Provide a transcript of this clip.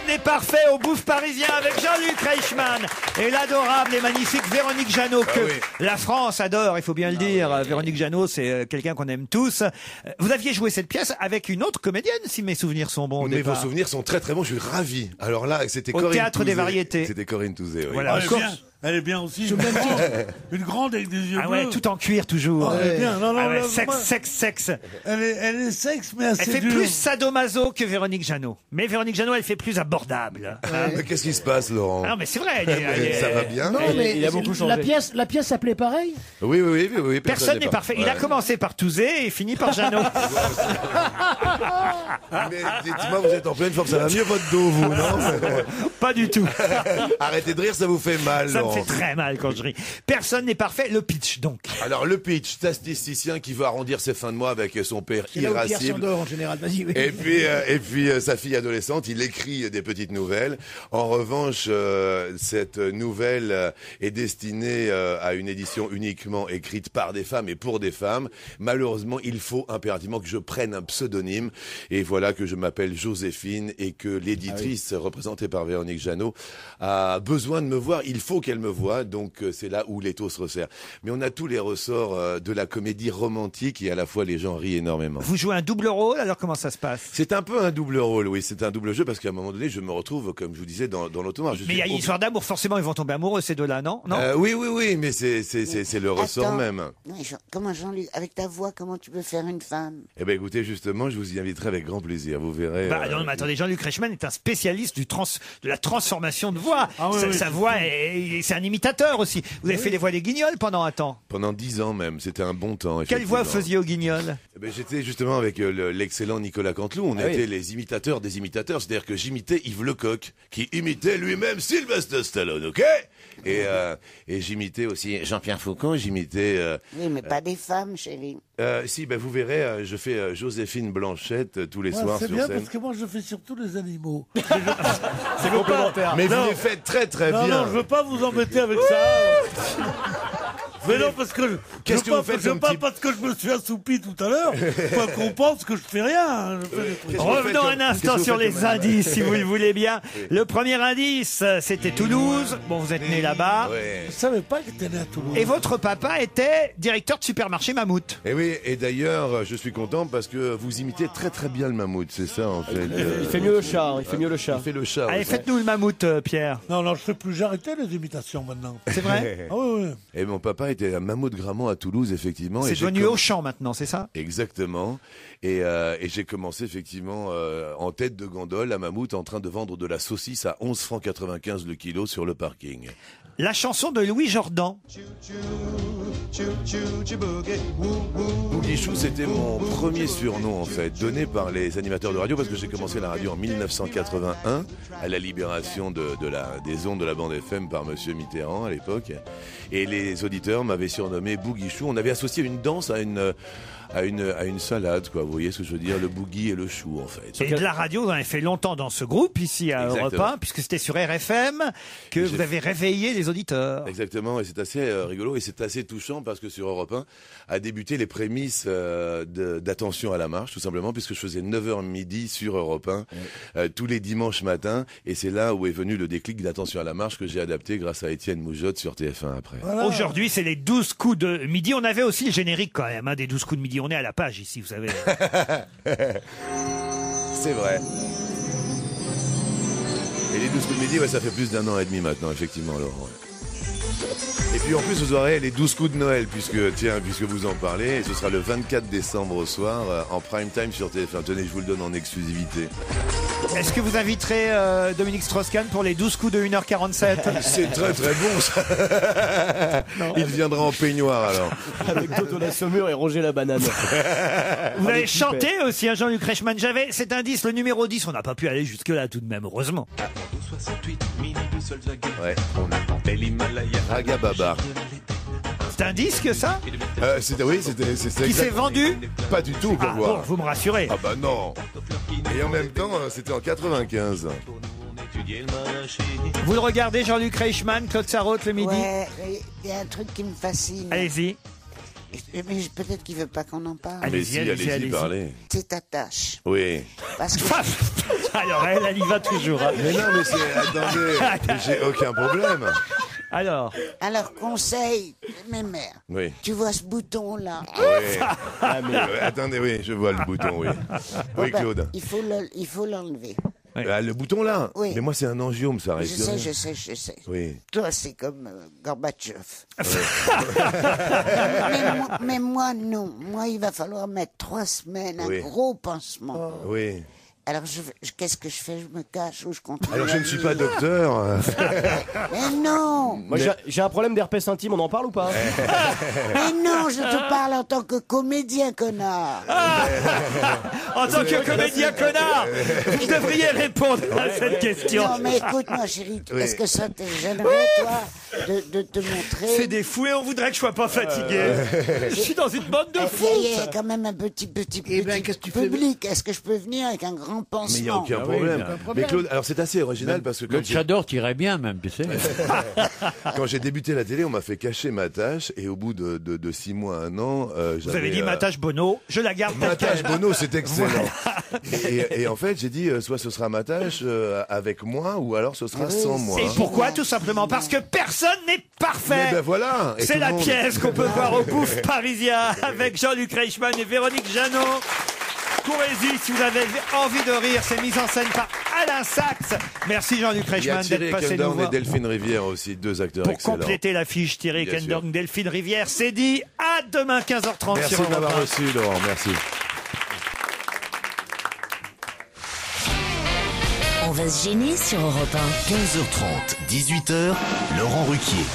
n'est parfait au Bouffe Parisien avec Jean-Luc Reichmann et l'adorable et magnifique Véronique Jeannot que la France adore, il faut bien le dire. Véronique Jeannot, c'est quelqu'un qu'on aime tous. Vous aviez joué cette pièce avec une autre comédienne, si mes souvenirs sont bons. Mais vos souvenirs sont très très bons, je suis ravi. Alors là, c'était Au Corinne Théâtre Touzé. des Variétés. C'était Corinne Touzé, oui. Voilà. Elle est bien aussi. Une grande avec des yeux Ah ouais, bleus. tout en cuir toujours. Elle est bien. Non, non, Ah ouais, là, sexe. Elle est sexe, mais assez Elle fait dure. plus sadomaso que Véronique Jeannot. Mais Véronique Jeannot, elle fait plus abordable. Hein. Mais qu'est-ce qui se passe, Laurent? Ah non, mais c'est vrai. Ça va bien? Non, mais il a beaucoup changé. La pièce s'appelait pareil. Oui. Personne n'est parfait. Il a commencé par Touzé et fini par Jeannot. Mais dites-moi, vous êtes en pleine forme, ça va mieux votre dos, vous, non? Pas du tout. Arrêtez de rire, ça vous fait mal, Ça me Laurent. fait très mal quand je ris. Personne n'est parfait. Le pitch, donc. Alors, le pitch, statisticien qui veut arrondir ses fins de mois avec son père C'est là où Pierre irascible. s'endort en général. Vas-y. Oui. Et puis sa fille adolescente, il écrit des petites nouvelles. En revanche, cette nouvelle est destinée à une édition uniquement écrite par des femmes et pour des femmes. Malheureusement, il faut impérativement que je prenne un pseudonyme. Et voilà que je m'appelle Joséphine et que l'éditrice, représentée par Véronique Jeannot, a besoin de me voir. Il faut qu'elle me voie. Donc c'est là où l'étau se resserre. Mais on a tous les ressorts de la comédie romantique et à la fois les gens rient énormément. Vous jouez un double rôle, alors comment ça se passe? C'est un peu un double rôle, oui. C'est un double jeu parce qu'à un moment donné, je me retrouve, comme je vous disais, dans l'automate. Mais il y a une histoire d'amour, forcément, ils vont tomber amoureux, ces deux-là, non? Oui, mais c'est le ressort Attends. même. Non, comment Jean-Luc, avec ta voix, comment tu peux faire une femme? Eh ben, écoutez, justement, je vous y inviterai avec grand plaisir. Vous verrez. Non, mais attendez, Jean-Luc Reichmann est un spécialiste de la transformation de voix. Sa voix, c'est un imitateur aussi. Vous avez fait les voix des Guignols pendant un temps. Pendant 10 ans même, c'était un bon temps. Quelle voix effectivement. faisiez aux Guignols? Eh ben, j'étais justement avec l'excellent Nicolas Canteloup. On était les imitateurs des imitateurs. C'est-à-dire que j'imitais Yves Lecoq, qui imitait lui-même Sylvester Stallone, ok? Et j'imitais aussi Jean-Pierre Foucault, j'imitais... Oui, mais pas des femmes, chérie. Si, ben vous verrez, je fais Joséphine Blanchette tous les soirs C'est sur bien scène. parce que moi je fais surtout les animaux. C'est complémentaire. Mais Non. vous les faites très très Non, bien. non, je veux pas vous embêter avec ça. Mais non, parce que Qu'est-ce que vous faites comme type parce que je me suis assoupi tout à l'heure, pas qu'on pense que je fais rien. hein, je fais des trucs. Qu'est-ce que vous faites Revenons comme- un qu'est-ce instant que vous sur faites les comme- indices, si vous le voulez bien. Le premier indice, c'était Toulouse. Bon, vous êtes né là-bas. Ouais. Je savais pas que t'étais né à Toulouse. Et votre papa était directeur de supermarché Mammouth. Et oui, et d'ailleurs, je suis content parce que vous imitez très très bien le mammouth, c'est ça en fait. Il fait mieux le chat, il fait mieux le chat. Il fait le chat. Allez, aussi. faites-nous le Mammouth, Pierre. Non, je fais plus. J'ai arrêté les imitations maintenant. C'est vrai? Ah oui. Et mon papa était à Mammouth Gramont à Toulouse, effectivement. C'est et j'ai devenu Auchan maintenant, c'est ça? Exactement. Et j'ai commencé effectivement en tête de gondole à Mammouth en train de vendre de la saucisse à 11 francs 95 le kilo sur le parking. La chanson de Louis Jordan. Bouguichou, c'était mon premier surnom en fait, donné par les animateurs de radio parce que j'ai commencé la radio en 1981 à la libération des ondes de la bande FM par Monsieur Mitterrand à l'époque. Et les auditeurs m'avaient surnommé Bouguichou. On avait associé une danse à une salade, quoi. Vous voyez ce que je veux dire, le bougie et le chou en fait. Et de la radio, vous en avez fait longtemps dans ce groupe ici à Exactement. Europe 1, puisque c'était sur RFM que vous avez réveillé les auditeurs. Exactement, et c'est assez rigolo et c'est assez touchant parce que sur Europe 1 a débuté les prémices d'attention à la marche, tout simplement, puisque je faisais 9h midi sur Europe 1 tous les dimanches matins, et c'est là où est venu le déclic d'attention à la marche que j'ai adapté grâce à Étienne Moujotte sur TF1 après. Voilà. Aujourd'hui, c'est les 12 coups de midi. On avait aussi le générique quand même, des 12 coups de midi. On est à la page ici, vous savez. C'est vrai. Et les 12 coups de midi, ouais, ça fait plus d'1 an et demi maintenant, effectivement, Laurent. Et puis en plus, vous aurez les 12 coups de Noël, puisque vous en parlez, et ce sera le 24 décembre au soir, en prime time sur TF1. Tenez, je vous le donne en exclusivité. Est-ce que vous inviterez Dominique Strauss-Kahn pour les 12 coups de 1h47? C'est très très bon ça. Il viendra en peignoir alors. Avec Toto la Saumure et Roger la banane. Vous avez chanté aussi, Jean-Luc Reichmann. J'avais cet indice, le numéro 10. On n'a pas pu aller jusque-là tout de même, heureusement. Ouais, on appelle l'Himalaya. Raga Baba. C'est un disque, ça? C'était Qui s'est vendu? Pas du tout, pour Ah voir. bon, vous me rassurez. Ah bah non. Et en même temps, c'était en 95. Vous le regardez, Jean-Luc Reichmann, Claude Sarraute, le midi? Ouais, il y a un truc qui me fascine. Allez-y. Mais peut-être qu'il veut pas qu'on en parle. Mais si, allez-y, parlez. C'est ta tâche. Oui. Parce que Alors elle y va toujours. hein. Mais non, mais attendez, j'ai aucun problème. Alors, conseil de mes mères. Oui. Tu vois ce bouton-là? Oui. Attendez, oui, je vois le bouton, oui. Oui, Ben, Claude. il faut l'enlever. Le bouton là. Oui. Mais moi, c'est un angiome, ça reste. Je sais. Oui. Toi, c'est comme Gorbatchev. mais moi, non. Moi, il va falloir mettre 3 semaines, un gros pansement. Oui. Alors, qu'est-ce que je fais? Je me cache ou je continue? Alors, je ne suis pas docteur. Mais non! Moi, j'ai un problème d'herpès intime, on en parle ou pas? Mais non, je te parle en tant que comédien, connard! en tant que comédien connard, vous devriez répondre à cette question. Non, mais écoute-moi, chérie, est-ce que ça te gênerait, toi, de te montrer? C'est des fous et on voudrait que je sois pas fatigué. Je suis dans une bande de fous. Il y a quand même un petit public. Est-ce que je peux venir avec un grand pansement? Mais il n'y a aucun problème. Mais Claude, alors c'est assez original parce que Le Tchador t'irait bien même, tu sais. quand j'ai débuté la télé, on m'a fait cacher ma tâche et au bout de 6 mois, 1 an, Vous avez dit ma tâche Bono, je la garde. Ma tâche Bono, c'est excellent. Et en fait, j'ai dit soit ce sera ma tâche avec moi ou alors ce sera sans moi. Et pourquoi? Tout simplement parce que personne n'est parfait. Mais ben voilà. Et C'est tout le la monde- pièce qu'on peut voir au Bouffe Parisien avec Jean-Luc Reichmann et Véronique Jeannot. Courez-y si vous avez envie de rire. C'est mis en scène par Alain Sachs. Merci Jean-Luc Il y a Reichmann Thierry d'être passé nous Kendorn et voir. Delphine Rivière aussi, 2 acteurs Pour excellents. compléter l'affiche, Thierry Bien Kendorn, sûr. Delphine Rivière. C'est dit. À demain 15h30 Merci sur de m'avoir Europe 1. reçu, Laurent. Merci. On va se gêner sur Europe 1. 15h30, 18h, Laurent Ruquier.